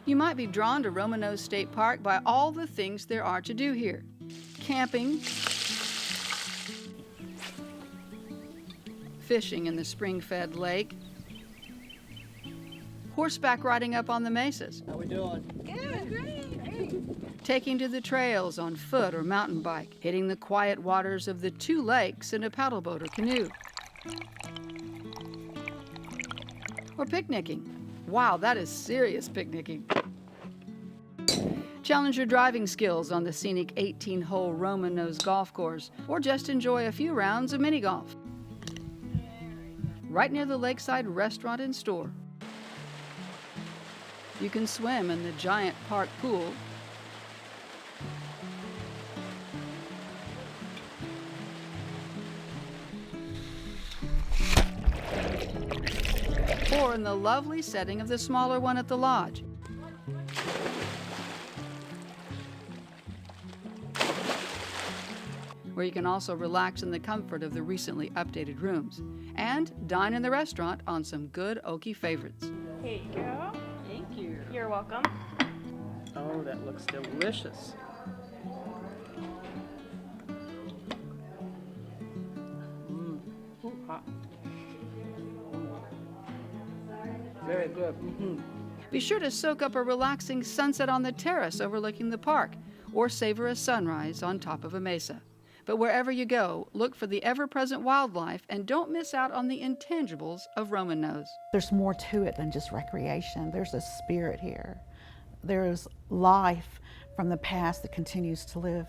You might be drawn to Roman Nose State Park by all the things there are to do here. Camping, fishing in the spring-fed lake, horseback riding up on the mesas. How we doing? Good, great. Taking to the trails on foot or mountain bike, hitting the quiet waters of the 2 lakes in a paddle boat or canoe. Or picnicking. Wow, that is serious picnicking. Challenge your driving skills on the scenic 18-hole Roman Nose golf course, or just enjoy a few rounds of mini golf. Right near the lakeside restaurant and store. You can swim in the giant park pool, or in the lovely setting of the smaller one at the lodge. Where you can also relax in the comfort of the recently updated rooms and dine in the restaurant on some good Okie favorites. Here you go. Thank you. You're welcome. Oh, that looks delicious. Ooh, hot. Very good. Be sure to soak up a relaxing sunset on the terrace overlooking the park, or savor a sunrise on top of a mesa. But wherever you go, look for the ever-present wildlife and don't miss out on the intangibles of Roman Nose. There's more to it than just recreation. There's a spirit here. There's life from the past that continues to live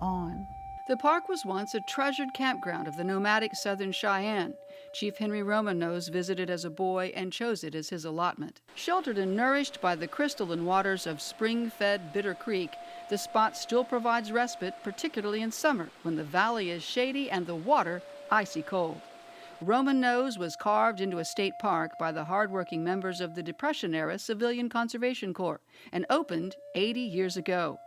on. The park was once a treasured campground of the nomadic Southern Cheyenne. Chief Henry Roman Nose visited as a boy and chose it as his allotment. Sheltered and nourished by the crystalline waters of spring-fed Bitter Creek, the spot still provides respite, particularly in summer when the valley is shady and the water icy cold. Roman Nose was carved into a state park by the hardworking members of the Depression-era Civilian Conservation Corps and opened 80 years ago.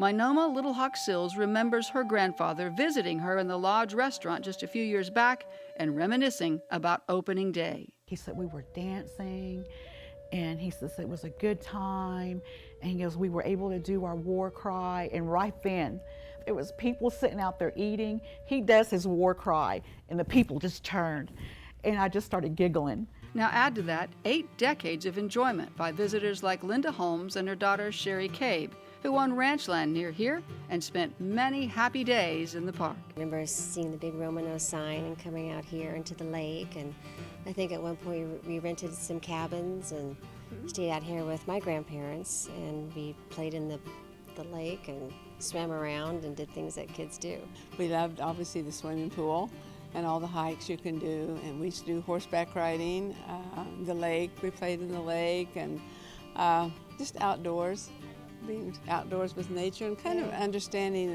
My Noma Little Hawk Sills remembers her grandfather visiting her in the lodge restaurant just a few years back and reminiscing about opening day. He said we were dancing, and he says it was a good time, and he goes, we were able to do our war cry, and right then, it was people sitting out there eating. He does his war cry, and the people just turned, and I just started giggling. Now add to that 8 decades of enjoyment by visitors like Linda Holmes and her daughter Sherry Cabe, who own ranch land near here and spent many happy days in the park. I remember seeing the big Roman Nose sign and coming out here into the lake, and I think at one point we rented some cabins and stayed out here with my grandparents, and we played in the lake and swam around and did things that kids do. We loved obviously the swimming pool and all the hikes you can do, and we used to do horseback riding, the lake, we played in the lake, and just outdoors. Being outdoors with nature and kind of understanding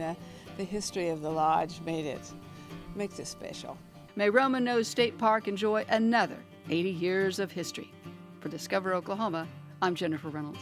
the history of the lodge makes it special. May Roman Nose State Park enjoy another 80 years of history. For Discover Oklahoma, I'm Jennifer Reynolds.